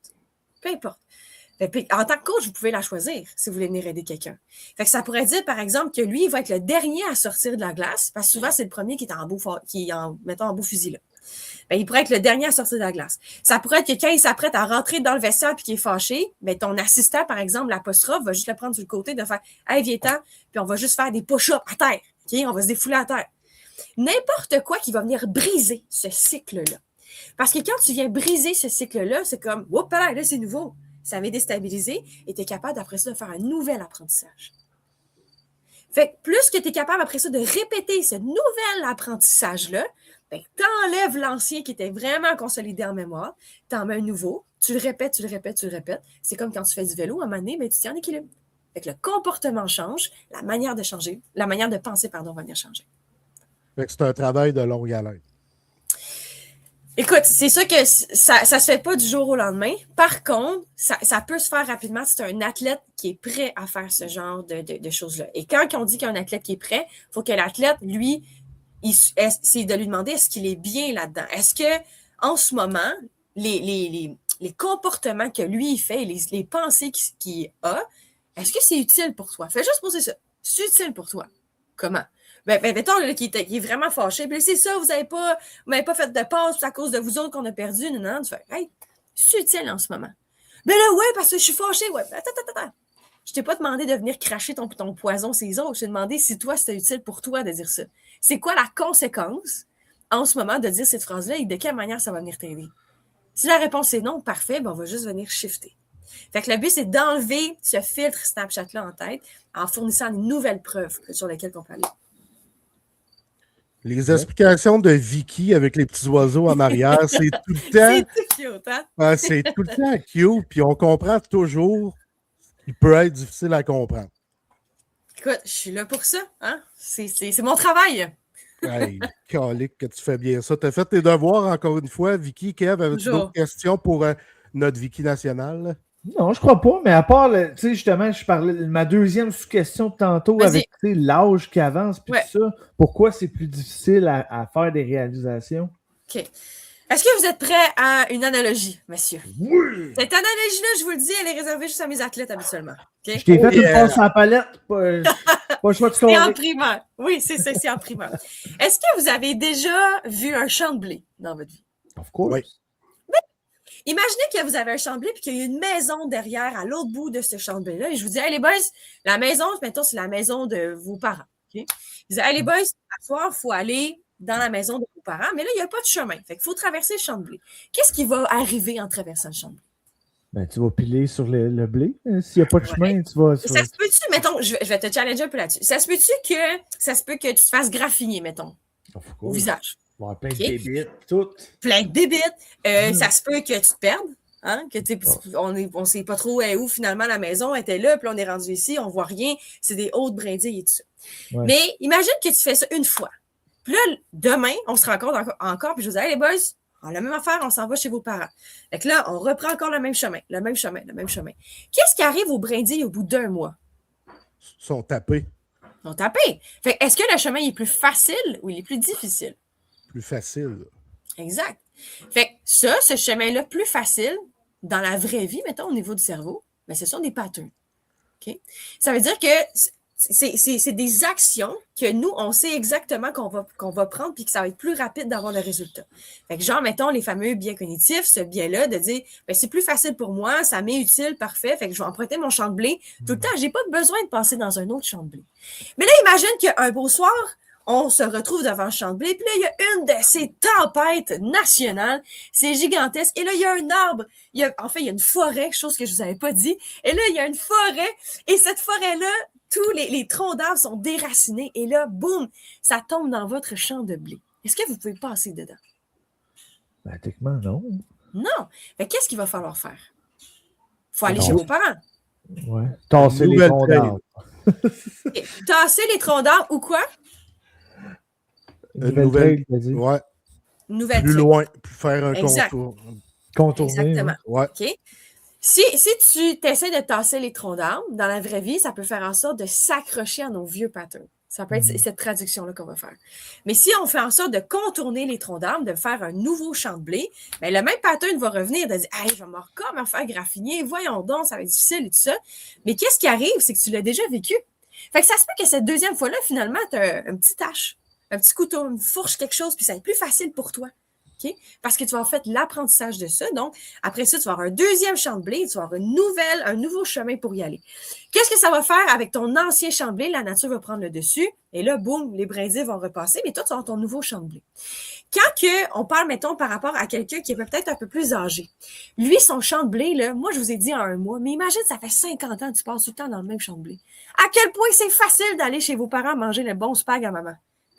Peu importe. Puis, en tant que coach, vous pouvez la choisir si vous voulez venir aider quelqu'un. Fait que ça pourrait dire, par exemple, que lui, il va être le dernier à sortir de la glace, parce que souvent, c'est le premier qui est en beau fusil. Là. Bien, il pourrait être le dernier à sortir de la glace. Ça pourrait être que quand il s'apprête à rentrer dans le vestiaire puis qu'il est fâché, bien, ton assistant, par exemple, l'apostrophe, va juste le prendre sur le côté, de faire « Hey, viens-t'en », puis on va juste faire des push-ups à terre. Okay? On va se défouler à terre. N'importe quoi qui va venir briser ce cycle-là. Parce que quand tu viens briser ce cycle-là, c'est comme, oups, là, c'est nouveau. Ça va déstabiliser et tu es capable après ça de faire un nouvel apprentissage. Fait que plus que tu es capable après ça de répéter ce nouvel apprentissage-là, ben, tu enlèves l'ancien qui était vraiment consolidé en mémoire, tu en mets un nouveau, tu le répètes. C'est comme quand tu fais du vélo, à un moment donné, ben, tu tiens en équilibre. Fait que le comportement change, la manière de penser, va venir changer. Fait que c'est un travail de longue haleine. Écoute, c'est sûr que ça se fait pas du jour au lendemain. Par contre, ça peut se faire rapidement si tu as un athlète qui est prêt à faire ce genre de choses-là. Et quand on dit qu'il y a un athlète qui est prêt, il faut que l'athlète, lui, c'est de lui demander est-ce qu'il est bien là-dedans. Est-ce que en ce moment, les comportements que lui, il fait, les pensées qu'il a, est-ce que c'est utile pour toi? Fais juste poser ça. C'est utile pour toi. Comment? Ben mettons là, qui est vraiment fâché. Puis c'est ça, vous m'avez pas fait de passe, c'est à cause de vous autres qu'on a perdu. Non, tu fais, hey, c'est utile en ce moment. Ben là, ouais, parce que je suis fâché. Ouais, attends. Je t'ai pas demandé de venir cracher ton poison ces autres. Je t'ai demandé si toi, c'était utile pour toi de dire ça. C'est quoi la conséquence en ce moment de dire cette phrase-là et de quelle manière ça va venir t'aider? Si la réponse est non, parfait, ben on va juste venir shifter. Fait que le but, c'est d'enlever ce filtre Snapchat-là en tête en fournissant de nouvelles preuves sur lesquelles on peut aller. Les explications de Vicky avec les petits oiseaux en arrière, c'est tout le temps. C'est tout cute, hein? C'est tout le temps cute, puis on comprend toujours qu'il peut être difficile à comprendre. Écoute, je suis là pour ça, hein? C'est mon travail. Hey, calique que tu fais bien ça. Tu as fait tes devoirs encore une fois. Vicky, Kev, avais-tu d'autres questions pour notre Vicky nationale? Non, je crois pas, mais à part, tu sais, justement, je parlais de ma deuxième sous-question de tantôt avec l'âge qui avance, puis tout ça. Pourquoi c'est plus difficile à faire des réalisations? OK. Est-ce que vous êtes prêts à une analogie, monsieur? Oui! Cette analogie-là, je vous le dis, elle est réservée juste à mes athlètes habituellement. Okay? Je t'ai fait une passe à la palette, pas le choix de C'est en primaire. Oui, c'est en primaire. Est-ce que vous avez déjà vu un champ de blé dans votre vie? Of course. Oui. Imaginez que vous avez un champ de blé et qu'il y a une maison derrière, à l'autre bout de ce champ de blé-là. Et je vous dis, hey les boys, la maison, mettons, c'est la maison de vos parents. Okay? Je dis, hey les boys, à soir, il faut aller dans la maison de vos parents, mais là, il n'y a pas de chemin. Fait qu'il faut traverser le champ de blé. Qu'est-ce qui va arriver en traversant le champ de blé? Ben, tu vas piler sur le blé. S'il n'y a pas de chemin, tu vas. Ça se peut-tu, mettons, je vais te challenger un peu là-dessus. Ça se peut que tu te fasses graffiner, mettons, au visage. Ouais, plein de bébites, tout. Plein de bébites. Ça se peut que tu te perdes. Hein? Que on ne sait pas trop où finalement la maison était là, puis là, on est rendu ici, on ne voit rien. C'est des hautes brindilles et tout ça. Ouais. Mais imagine que tu fais ça une fois. Puis là, demain, on se rencontre encore, puis je vous dis, hey les boys, la même affaire, on s'en va chez vos parents. Fait que là, on reprend encore le même chemin. Qu'est-ce qui arrive aux brindilles au bout d'un mois? Ils sont tapés. Ils sont tapés. Fait que est-ce que le chemin est plus facile ou il est plus difficile? Plus facile. Exact. Fait que ce chemin-là plus facile, dans la vraie vie, mettons, au niveau du cerveau, ben, ce sont des patterns. Okay? Ça veut dire que c'est des actions que nous, on sait exactement qu'on va prendre puis que ça va être plus rapide d'avoir le résultat. Fait que genre, mettons, les fameux biais cognitifs, ce biais-là de dire, ben, c'est plus facile pour moi, ça m'est utile, parfait, fait que je vais emprunter mon champ de blé. Tout le temps, j'ai pas besoin de passer dans un autre champ de blé. Mais là, imagine qu'un beau soir, on se retrouve devant le champ de blé, puis là, il y a une de ces tempêtes nationales, c'est gigantesque, et là, il y a un arbre, il y a une forêt, chose que je vous avais pas dit, et là, il y a une forêt, et cette forêt-là, tous les troncs d'arbres sont déracinés, et là, boum, ça tombe dans votre champ de blé. Est-ce que vous pouvez passer dedans? Ben, techniquement, non. Non. Fait qu'est-ce qu'il va falloir faire? Il faut aller chez vos parents. Ouais. Tasser les troncs d'arbres. Okay. Tasser les troncs d'arbres ou quoi? Une nouvelle trail, ouais. Une nouvelle plus trail. Loin, plus faire un contour. Contourner. Exactement. Ouais. OK. Si tu essaies de tasser les troncs d'arbres, dans la vraie vie, ça peut faire en sorte de s'accrocher à nos vieux patterns. Ça peut être cette traduction-là qu'on va faire. Mais si on fait en sorte de contourner les troncs d'arbres, de faire un nouveau champ de blé, bien, le même pattern va revenir, de dire « Hey, je vais encore me faire graffiner, voyons donc, ça va être difficile et tout ça. » Mais qu'est-ce qui arrive, c'est que tu l'as déjà vécu. Fait que ça se peut que cette deuxième fois-là, finalement, tu as un petit tâche, un petit couteau, une fourche, quelque chose, puis ça va être plus facile pour toi. Okay? Parce que tu vas avoir fait l'apprentissage de ça. Donc, après ça, tu vas avoir un deuxième champ de blé, tu vas avoir un nouveau chemin pour y aller. Qu'est-ce que ça va faire avec ton ancien champ de blé? La nature va prendre le dessus et là, boum, les brindilles vont repasser, mais toi, tu vas avoir ton nouveau champ de blé. Quand on parle, mettons, par rapport à quelqu'un qui est peut-être un peu plus âgé, lui, son champ de blé, là, moi, je vous ai dit en un mois, mais imagine, ça fait 50 ans que tu passes tout le temps dans le même champ de blé. À quel point c'est facile d'aller chez vos parents manger le bon spag à maman?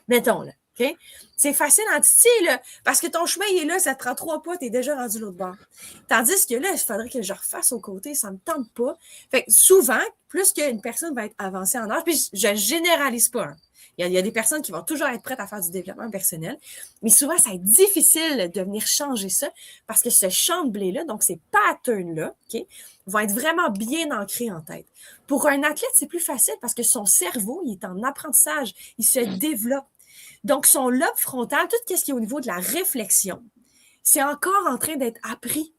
Mettons, là. Okay? C'est facile en titi, là, parce que ton chemin il est là, ça te prend 3 pas, t'es déjà rendu l'autre bord. Tandis que là, il faudrait que je refasse au côté, ça me tente pas. Fait que souvent, plus qu'une personne va être avancée en âge, puis je généralise pas. Hein. Il y a des personnes qui vont toujours être prêtes à faire du développement personnel, mais souvent, ça va être difficile de venir changer ça, parce que ce champ de blé-là, donc ces patterns-là, okay, vont être vraiment bien ancrés en tête. Pour un athlète, c'est plus facile parce que son cerveau, il est en apprentissage, il se développe. Donc, son lobe frontal, tout ce qui est au niveau de la réflexion, c'est encore en train d'être appris.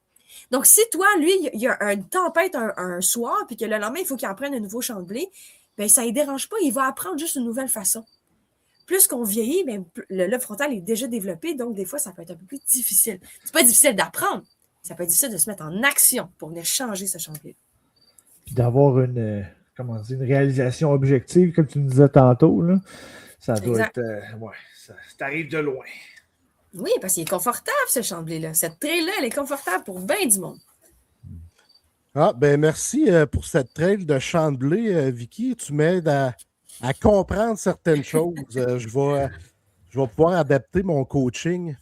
Donc, si toi, lui, il y a une tempête un soir, puis que le lendemain, il faut qu'il apprenne un nouveau champ de blé, bien, ça ne dérange pas, il va apprendre juste une nouvelle façon. Plus qu'on vieillit, bien, le lobe frontal est déjà développé, donc des fois, ça peut être un peu plus difficile. C'est pas difficile d'apprendre, ça peut être difficile de se mettre en action pour venir changer ce champ de blé. Puis d'avoir une réalisation objective, comme tu nous disais tantôt, là. Ça doit être... ça t'arrive de loin. Oui, parce qu'il est confortable, ce champ de blé-là. Cette trail-là, elle est confortable pour bien du monde. Ah, ben merci pour cette trail de champ de blé, Vicky. Tu m'aides à comprendre certaines choses. Je vais pouvoir adapter mon coaching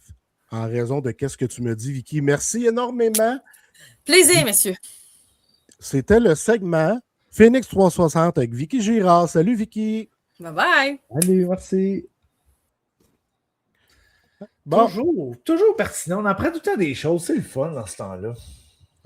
en raison de ce que tu me dis, Vicky. Merci énormément. Plaisir, messieurs. C'était le segment Phoenix 360 avec Vicky Girard. Salut, Vicky. Bye-bye. Allez, merci. Bon, Toujours pertinent. On apprend tout le temps des choses. C'est le fun dans ce temps-là.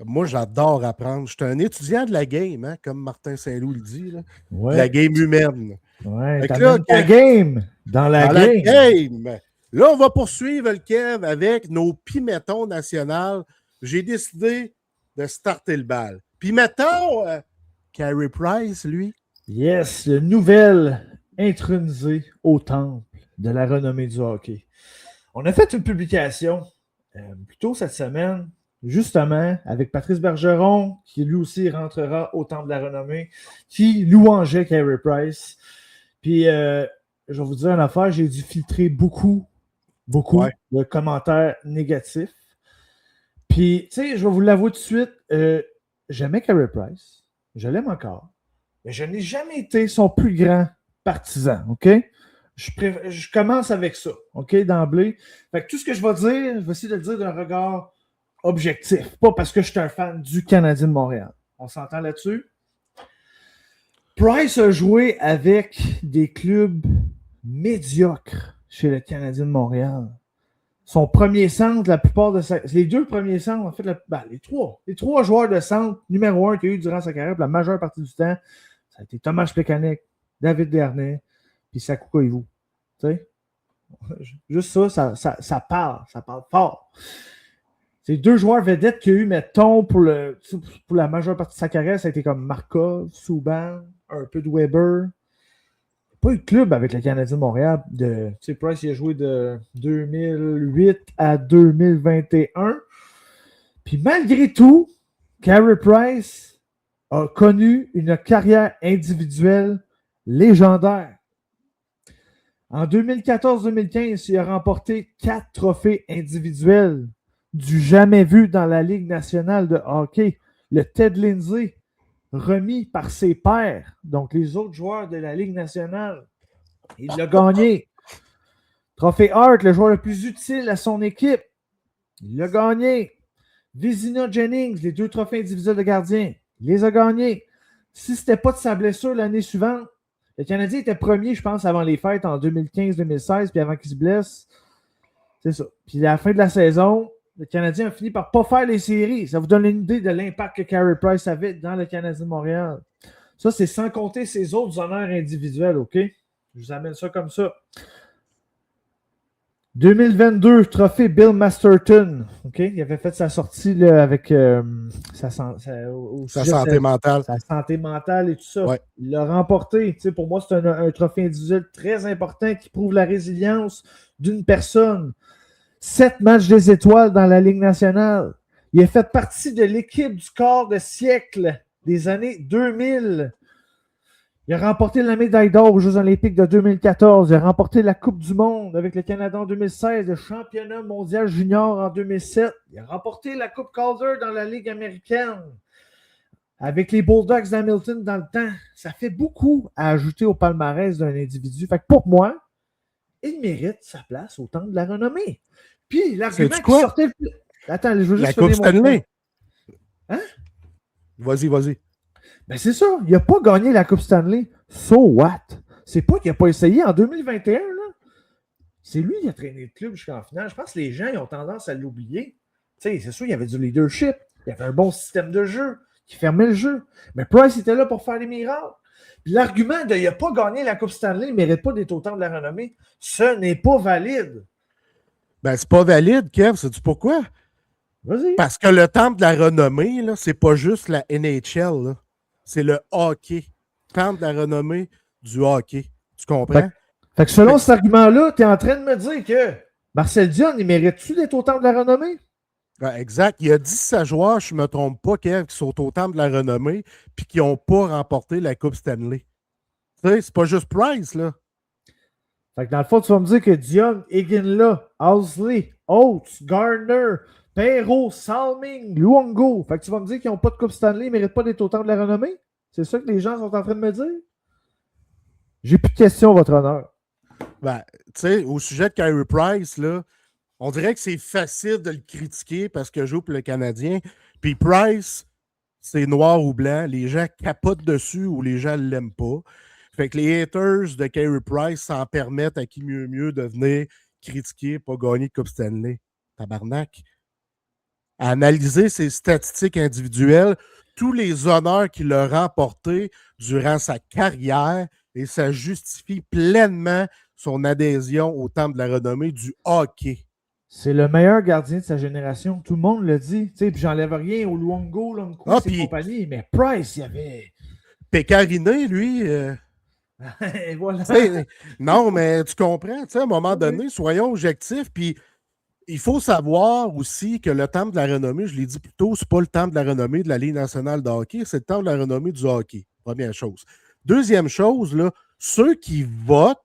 moi, j'adore apprendre. Je suis un étudiant de la game, hein, comme Martin Saint-Loup le dit. Là. Ouais. La game humaine. Ouais, Fait que t'amènes ta game dans la Dans game. la game. Là, on va poursuivre le Kev avec nos pimétons nationales. J'ai décidé de starter le bal. Piméton, Carey Price, lui. Yes, le nouvel intronisé au temple de la renommée du hockey. On a fait une publication plus tôt cette semaine, justement, avec Patrice Bergeron, qui lui aussi rentrera au temple de la renommée, qui louangeait Carey Price. Puis, je vais vous dire une affaire, j'ai dû filtrer beaucoup de commentaires négatifs. Puis, tu sais, je vais vous l'avouer tout de suite, j'aimais Carey Price, je l'aime encore, mais je n'ai jamais été son plus grand partisan, OK? Je commence avec ça, OK, d'emblée. Fait que tout ce que je vais dire, je vais essayer de le dire d'un regard objectif, pas parce que je suis un fan du Canadien de Montréal. On s'entend là-dessus? Price a joué avec des clubs médiocres chez le Canadien de Montréal. Son premier centre, la plupart de les deux premiers centres, en fait, les trois joueurs de centre numéro 1 qu'il y a eu durant sa carrière, la majeure partie du temps, ça a été Tomáš Plekanec, David Desharnais, puis Saku Koivu. Tu sais? Juste ça parle fort. Ces deux joueurs vedettes qu'il y a eu, mettons, pour la majeure partie de sa carrière, ça a été comme Markov, Subban, un peu de Weber. Pas eu de club avec le Canadien de Montréal. Tu sais, Price, il a joué de 2008 à 2021. Puis malgré tout, Carey Price a connu une carrière individuelle légendaire. En 2014-2015, il a remporté 4 trophées individuels du jamais vu dans la Ligue nationale de hockey. Le Ted Lindsay, remis par ses pairs, donc les autres joueurs de la Ligue nationale. Il l'a gagné. Trophée Hart, le joueur le plus utile à son équipe. Il l'a gagné. Vézina Jennings, les 2 trophées individuels de gardien. Il les a gagnés. Si ce n'était pas de sa blessure l'année suivante, le Canadien était premier, je pense, avant les fêtes en 2015-2016, puis avant qu'il se blesse. C'est ça. Puis à la fin de la saison, le Canadien a fini par ne pas faire les séries. Ça vous donne une idée de l'impact que Carey Price avait dans le Canadien de Montréal. Ça, c'est sans compter ses autres honneurs individuels, OK? Je vous amène ça comme ça. 2022, trophée Bill Masterton. OK? Il avait fait sa sortie là, avec sa santé mentale. Sa santé mentale et tout ça. Ouais. Il l'a remporté. Tu sais, pour moi, c'est un trophée individuel très important qui prouve la résilience d'une personne. 7 matchs des étoiles dans la Ligue nationale. Il a fait partie de l'équipe du quart de siècle des années 2000. Il a remporté la médaille d'or aux Jeux olympiques de 2014. Il a remporté la Coupe du monde avec le Canada en 2016, le championnat mondial junior en 2007. Il a remporté la Coupe Calder dans la Ligue américaine avec les Bulldogs d'Hamilton dans le temps. Ça fait beaucoup à ajouter au palmarès d'un individu. Fait que pour moi, il mérite sa place au temple de la renommée. Puis l'argument qui sortait le plus... Attends, je veux juste la Coupe Stanley. Hein? Vas-y. Ben c'est ça. Il n'a pas gagné la Coupe Stanley. So what? C'est pas qu'il n'a pas essayé en 2021. Là. C'est lui qui a traîné le club jusqu'en finale. Je pense que les gens ils ont tendance à l'oublier. Tu sais, c'est sûr, il y avait du leadership. Il y avait un bon système de jeu qui fermait le jeu. Mais Price était là pour faire des miracles. Puis l'argument de il n'a pas gagné la Coupe Stanley, il ne mérite pas d'être au temple de la renommée, ce n'est pas valide. Ben, c'est pas valide, Kev. Sais-tu pourquoi? Vas-y. Parce que le temple de la renommée, là, c'est pas juste la NHL. Là. C'est le hockey. Temple de la renommée du hockey. Tu comprends? Fait que selon cet argument-là, tu es en train de me dire que Marcel Dion, il mérite-tu d'être au temple de la renommée? Ben, exact. Il y a 17 joueurs, je ne me trompe pas, Kev, qui sont au temple de la renommée puis qui n'ont pas remporté la Coupe Stanley. Tu sais, c'est pas juste Price, là. Fait que dans le fond, tu vas me dire que Dion, Iginla, Housley, Oates, Gardner, Perrault, Salming, Luongo. Fait que tu vas me dire qu'ils n'ont pas de Coupe Stanley, ils ne méritent pas d'être autant de la renommée? C'est ça que les gens sont en train de me dire? J'ai plus de questions, votre honneur. Ben, tu sais, au sujet de Carey Price, là, on dirait que c'est facile de le critiquer parce que joue pour le Canadien. Puis Price, c'est noir ou blanc. Les gens capotent dessus ou les gens ne l'aiment pas. Fait que les haters de Carey Price s'en permettent à qui mieux de venir critiquer, pas gagner de Coupe Stanley. Tabarnak. À analyser ses statistiques individuelles, tous les honneurs qu'il a remportés durant sa carrière, et ça justifie pleinement son adhésion au temple de la renommée du hockey. C'est le meilleur gardien de sa génération. Tout le monde le dit. Puis j'enlève rien au Luongo, Lomko et compagnie. Mais Price, il y avait... Pécariné, lui... Et voilà. Non, mais tu comprends, à un moment donné, soyons objectifs, puis il faut savoir aussi que le temple de la renommée, je l'ai dit plus tôt, c'est pas le temple de la renommée de la Ligue nationale de hockey, c'est le temple de la renommée du hockey, première chose. Deuxième chose, là, ceux qui votent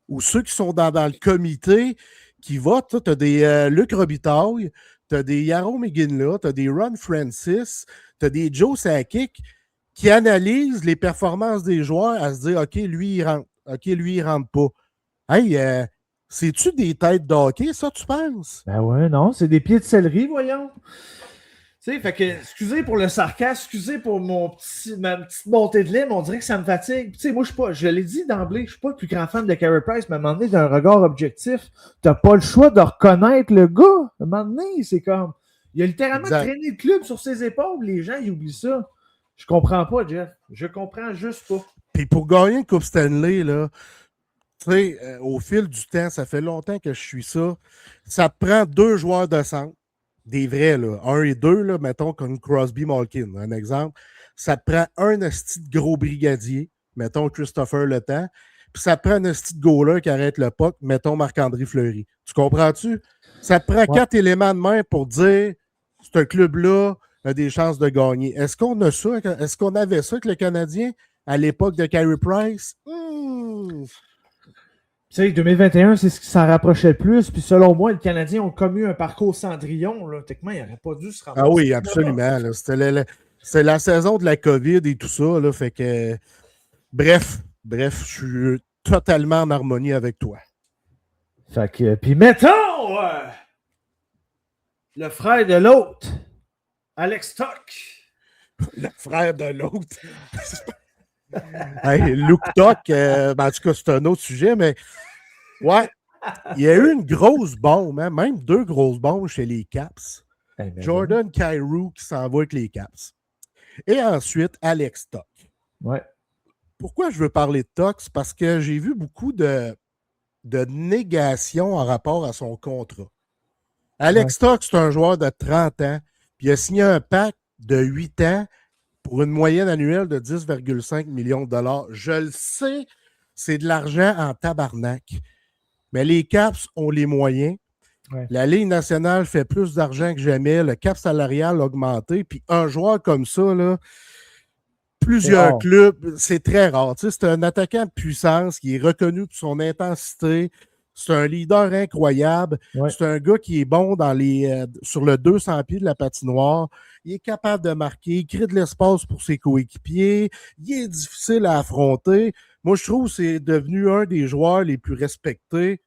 ou ceux qui sont dans le comité qui votent, tu as des Luc Robitaille, tu as des Yarrow McGinley, tu as des Ron Francis, tu as des Joe Sakic qui analysent les performances des joueurs à se dire « OK, lui, il rentre. OK, lui, il rentre pas. » Hey, c'est-tu des têtes de hockey, ça, tu penses? Ben ouais, non, c'est des pieds de céleri, voyons. Tu sais, fait que, excusez pour le sarcasme, excusez pour ma petite montée de lait, mais on dirait que ça me fatigue. Tu sais, moi, je l'ai dit d'emblée, je suis pas le plus grand fan de Carey Price, mais à un moment donné, d'un regard objectif, t'as pas le choix de reconnaître le gars. À un moment donné, c'est comme... Il a littéralement traîné le club sur ses épaules, les gens, ils oublient ça. Je comprends pas, Jeff. Je comprends juste pas. Puis pour gagner une Coupe Stanley, là, tu sais, au fil du temps, ça fait longtemps que je suis ça. Ça te prend 2 joueurs de centre, des vrais, là, 1 et 2, là, mettons, comme Crosby-Malkin, un exemple. Ça te prend un esti de gros brigadier, mettons Christopher Le Temps, puis ça te prend un esti de goaler qui arrête le puck, mettons Marc-André Fleury. Tu comprends-tu? Ça te prend 4 éléments de main pour dire ce club-là a des chances de gagner. Est-ce qu'on a ça? Est-ce qu'on avait ça avec le Canadien à l'époque de Carey Price? Tu sais, 2021, c'est ce qui s'en rapprochait le plus. Puis selon moi, les Canadiens ont commis un parcours Cendrillon. Là. Techniquement, il n'aurait pas dû se ramasser. Ah oui, absolument. C'était la saison de la COVID et tout ça. Là, fait que, bref, je suis totalement en harmonie avec toi. Fait que, puis mettons le frère de l'autre, Alex Tuch. Le frère de l'autre. Hey, Luke Tuch, en tout cas, c'est un autre sujet, mais ouais, il y a eu une grosse bombe, hein, même 2 grosses bombes chez les Caps. Jordan Kyrou qui s'en va avec les Caps. Et ensuite, Alex Tuch. Ouais. Pourquoi je veux parler de Tuch? C'est parce que j'ai vu beaucoup de négation en rapport à son contrat. Alex Tuch, c'est un joueur de 30 ans, puis il a signé un pacte de 8 ans pour une moyenne annuelle de 10,5 millions de dollars. Je le sais, c'est de l'argent en tabarnak. Mais les Caps ont les moyens. Ouais. La Ligue nationale fait plus d'argent que jamais. Le cap salarial a augmenté. Puis un joueur comme ça, là, plusieurs clubs, c'est très rare. Tu sais, c'est un attaquant de puissance qui est reconnu pour son intensité. C'est un leader incroyable. Ouais. C'est un gars qui est bon sur le 200 pieds de la patinoire. Il est capable de marquer. Il crée de l'espace pour ses coéquipiers. Il est difficile à affronter. Moi, je trouve que c'est devenu un des joueurs les plus respectés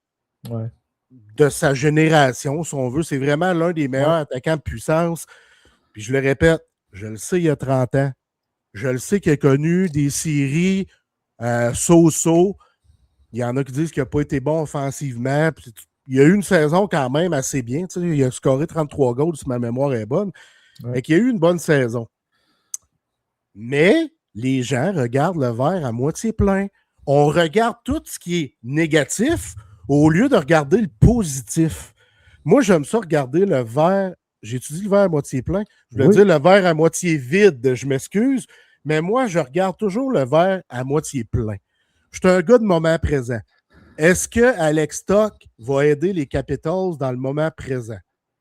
de sa génération, si on veut. C'est vraiment l'un des meilleurs attaquants de puissance. Puis je le répète, je le sais il y a 30 ans. Je le sais qu'il a connu des séries so-so. Il y en a qui disent qu'il n'a pas été bon offensivement. Puis, il y a eu une saison quand même assez bien. Tu sais, il a scoré 33 goals, si ma mémoire est bonne. Et qu'il y a eu une bonne saison. Mais les gens regardent le verre à moitié plein. On regarde tout ce qui est négatif au lieu de regarder le positif. Moi, j'aime ça regarder le verre. J'étudie le verre à moitié plein. Je voulais dire le verre à moitié vide. Je m'excuse. Mais moi, je regarde toujours le verre à moitié plein. Je suis un gars de moment présent. Est-ce que Alex Tuch va aider les Capitals dans le moment présent?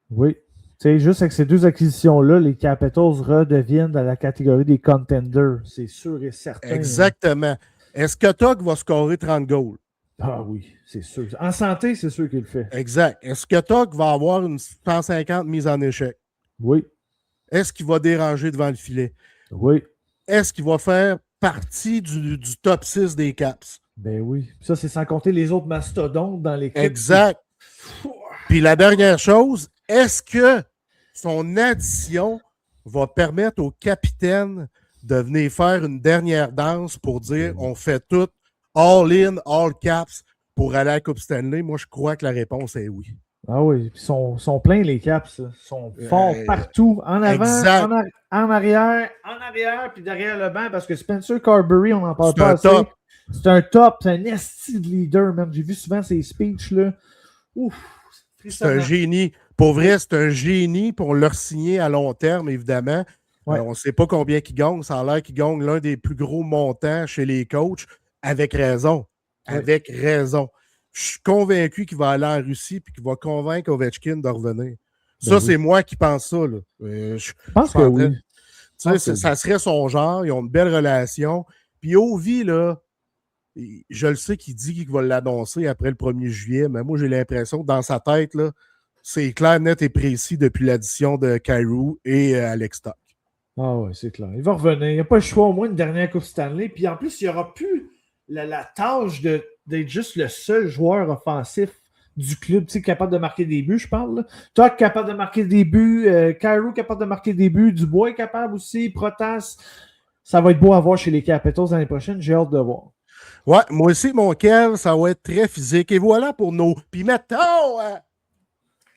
Oui. Tu sais, juste avec ces 2 acquisitions-là, les Capitals redeviennent dans la catégorie des contenders. C'est sûr et certain. Exactement. Est-ce que Tuch va scorer 30 goals? Ah oui, c'est sûr. En santé, c'est sûr qu'il le fait. Exact. Est-ce que Tuck va avoir une 150 mises en échec? Oui. Est-ce qu'il va déranger devant le filet? Oui. Est-ce qu'il va faire partie du top 6 des Caps? Ben oui. Ça, c'est sans compter les autres mastodontes dans l'équipe. Exact. Puis la dernière chose, est-ce que son addition va permettre au capitaine de venir faire une dernière danse pour dire on fait tout all in, all caps pour aller à la Coupe Stanley? Moi, je crois que la réponse est oui. Ah oui, puis sont pleins les Caps. Ils sont forts partout. En avant, exact. en arrière, puis derrière le banc, parce que Spencer Carberry, on n'en parle C'est pas un assez. top. C'est un top, c'est un esti de leader, même. J'ai vu souvent ses speeches, là. Ouf, c'est un génie. Pour vrai, c'est un génie pour leur signer à long terme, évidemment. Ouais. On ne sait pas combien il gagne. Ça a l'air qu'il gagne l'un des plus gros montants chez les coachs. Avec raison. Ouais. Avec raison. Je suis convaincu qu'il va aller en Russie et qu'il va convaincre Ovechkin de revenir. Ça, oui. C'est moi qui pense ça. Là. Je pense que oui. Ça serait son genre. Ils ont une belle relation. Puis Ovi, là, je le sais qu'il dit qu'il va l'annoncer après le 1er juillet, mais moi, j'ai l'impression que dans sa tête, là, c'est clair, net et précis depuis l'addition de Kyrou et Alex Tuch. Ah oui, c'est clair. Il va revenir. Il n'y a pas le choix, au moins une dernière Coupe Stanley. Puis en plus, il n'y aura plus la tâche d'être juste le seul joueur offensif du club, tu sais, capable de marquer des buts, je parle. Là. Tuch capable de marquer des buts, Kyrou capable de marquer des buts, Dubois est capable aussi, Protas. Ça va être beau à voir chez les Capitals l'année prochaine. J'ai hâte de voir. Ouais, moi aussi, mon Kev, ça va être très physique. Et voilà pour nos... Puis mettons...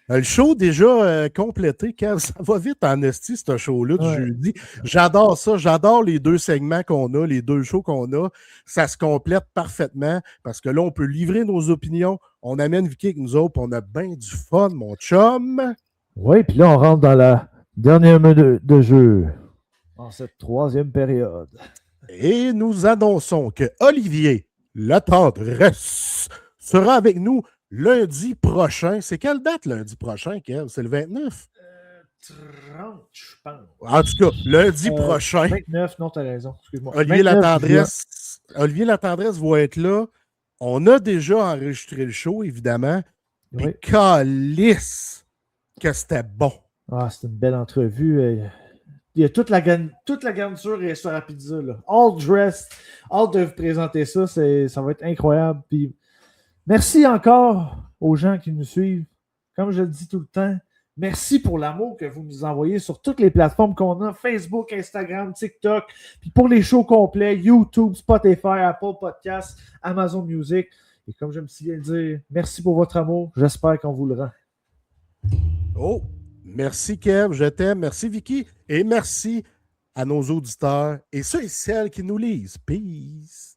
le show déjà complété, Kev, ça va vite en esti, ce show-là du jeudi. J'adore ça, j'adore les deux segments qu'on a, les deux shows qu'on a. Ça se complète parfaitement parce que là, on peut livrer nos opinions. On amène Vicky avec nous autres, on a bien du fun, mon chum. Oui, puis là, on rentre dans la dernière minute de jeu en cette troisième période. Et nous annonçons que Olivier Latendresse sera avec nous lundi prochain. C'est quelle date lundi prochain, Kev? C'est le 29? 30, je pense. En tout cas, lundi prochain. 29, non, t'as raison. Excuse-moi. Olivier Latendresse va être là. On a déjà enregistré le show, évidemment. Puis calisse que c'était bon. Ah, c'est une belle entrevue. Il y a toute la garniture et sur la pizza. Là. All dressed. Hâte de vous présenter ça. Ça va être incroyable. Puis, merci encore aux gens qui nous suivent. Comme je le dis tout le temps, merci pour l'amour que vous nous envoyez sur toutes les plateformes qu'on a. Facebook, Instagram, TikTok. Puis pour les shows complets, YouTube, Spotify, Apple Podcasts, Amazon Music. Et comme je me suis bien dire, merci pour votre amour. J'espère qu'on vous le rend. Oh! Merci Kev, je t'aime. Merci Vicky. Et merci à nos auditeurs et ceux et celles qui nous lisent. Peace!